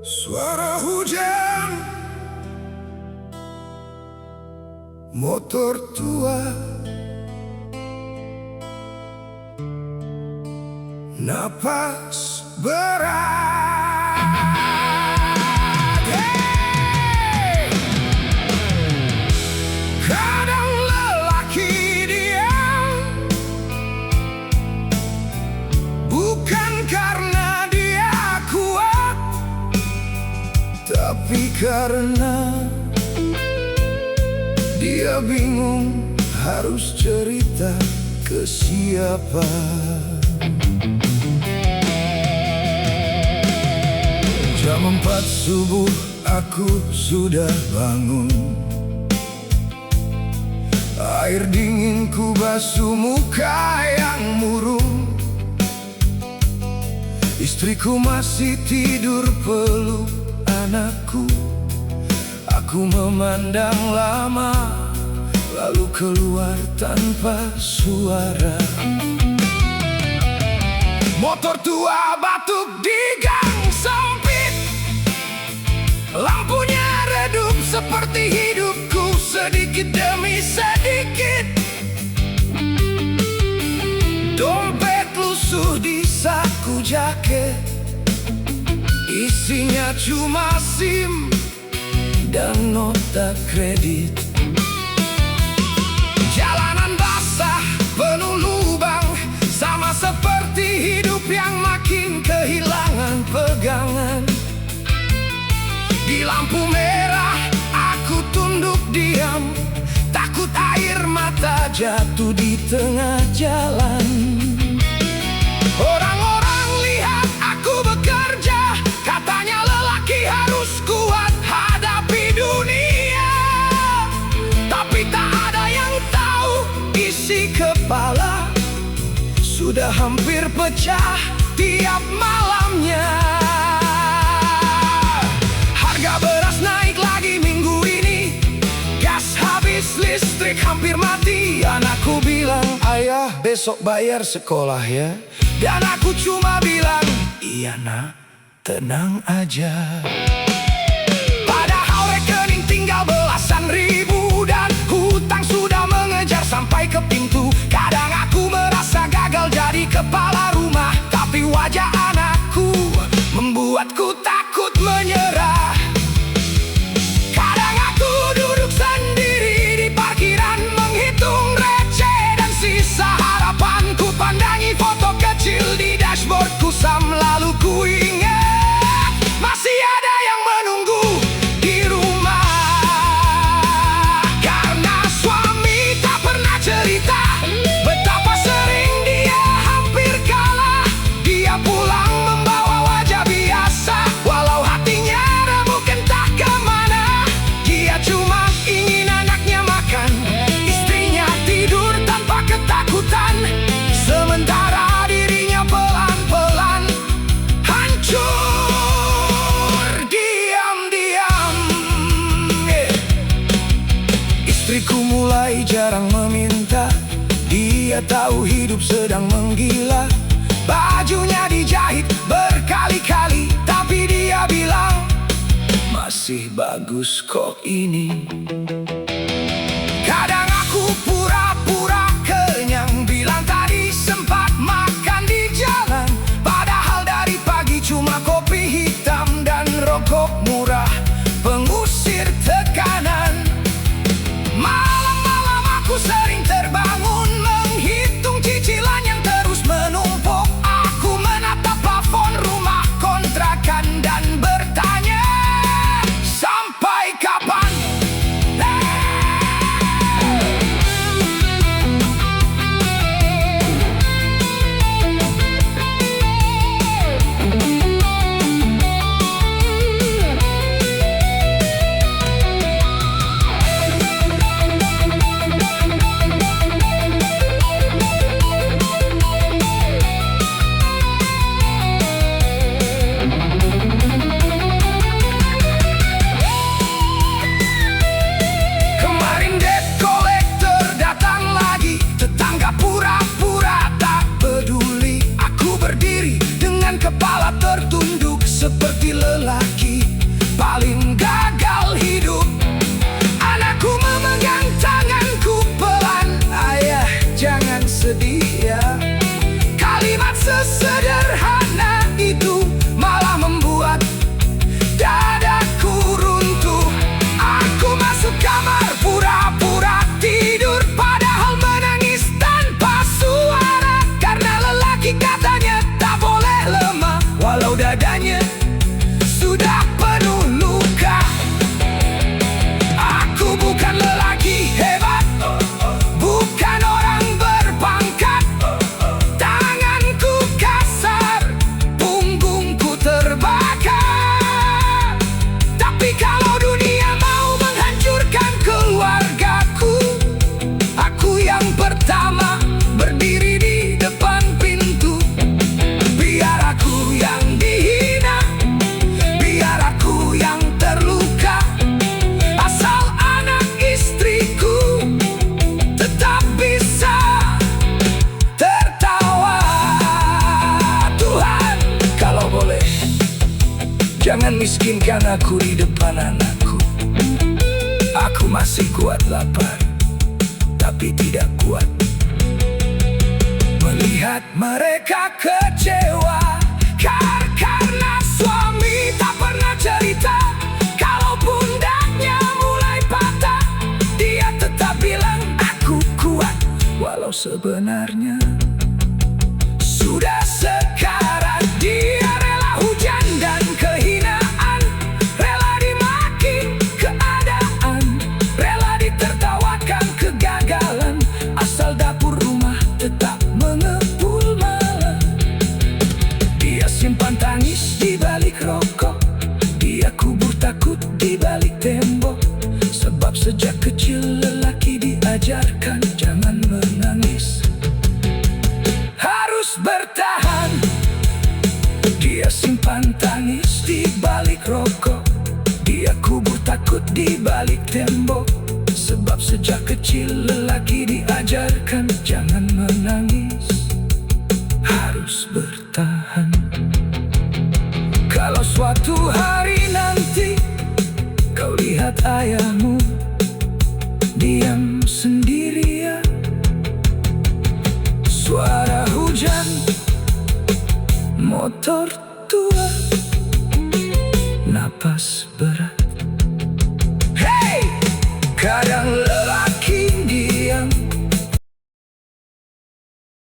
Suara hujan, motor tua, napas berat. Hey! Kadang lelaki diam, bukan karena dia kuat, tapi karena dia bingung harus cerita ke siapa. Jam 4 subuh aku sudah bangun. Air dingin ku basuh muka yang murung. Istriku masih tidur peluk anakku. Aku memandang lama, lalu keluar tanpa suara. Motor tua batuk di gang sempit, lampunya redup seperti hidupku sedikit demi sedikit. Dompet lusuh di saku jaket, isinya cuma SIM dan nota kredit. Jalanan basah penuh lubang, sama seperti hidup yang makin kehilangan pegangan. Di lampu merah aku tunduk diam, takut air mata jatuh di tengah jalan. Orang-orang lihat aku bekerja, katanya lelaki harus kuat hadapi dunia. Tapi tak ada yang tahu isi kepala sudah hampir pecah tiap malamnya. Harga beras naik lagi minggu ini, gas habis, listrik hampir mati. Anakku bilang, ayah besok bayar sekolah ya. Dan aku cuma bilang, iya nak, tenang aja. Padahal rekening tinggal belasan ribu, dan hutang sudah mengejar sampai ke pintu. Kadang aku merasa gagal jadi kepala rumah, tapi wajah anakku membuatku takut menyerah. Kadang aku duduk sendiri di parkiran, menghitung receh dan sisa harapan. Ku pandangi foto kecil di dashboard kusam, lalu ku ingat masih ada yang menunggu di rumah. Karena suami tak pernah cerita betapa sering dia hampir kalah. Dia pulang membawa wajah biasa, walau hatinya remuk entah kemana. Dia cuma ingin anaknya makan, istrinya tidur tanpa ketakutan, sementara dirinya pelan-pelan hancur diam-diam. Istriku mulai jarang meminta, dia tahu hidup sedang menggila. Bajunya dijahit berkali-kali, tapi dia bilang, masih bagus kok ini. Kadang aku pura-pura kenyang, bilang tadi sempat makan di jalan. Padahal dari pagi cuma kopi hitam dan rokok murah pengusir tekanan. Malam-malam aku sering terbangun, menghitung cicilan yang terus menumpuk. Aku menatap plafon rumah kontrakan dan bertanya, sampai kapan? Jangan miskinkan aku di depan anakku. Aku masih kuat lapar, tapi tidak kuat melihat mereka kecewa karena suami tak pernah cerita kalau pundaknya mulai patah. Dia tetap bilang aku kuat, walau sebenarnya sudah sekarat. Dia rela hujan dan kehinaan, rela dimaki keadaan, rela ditertawakan kegagalan, asal dapur rumah tetap mengepul malam. Dia simpan tangis di balik rokok, dia kubur takut di balik tembok. Sebab sejak kecil lelaki diajarkan jangan menangis, harus bertahan. Dia simpan tangis di balik rokok, dia kubur takut di balik tembok. Sebab sejak kecil lelaki diajarkan jangan menangis, harus bertahan. Kalau suatu hari nanti kau lihat ayahmu diam sendirian, suara hujan, motor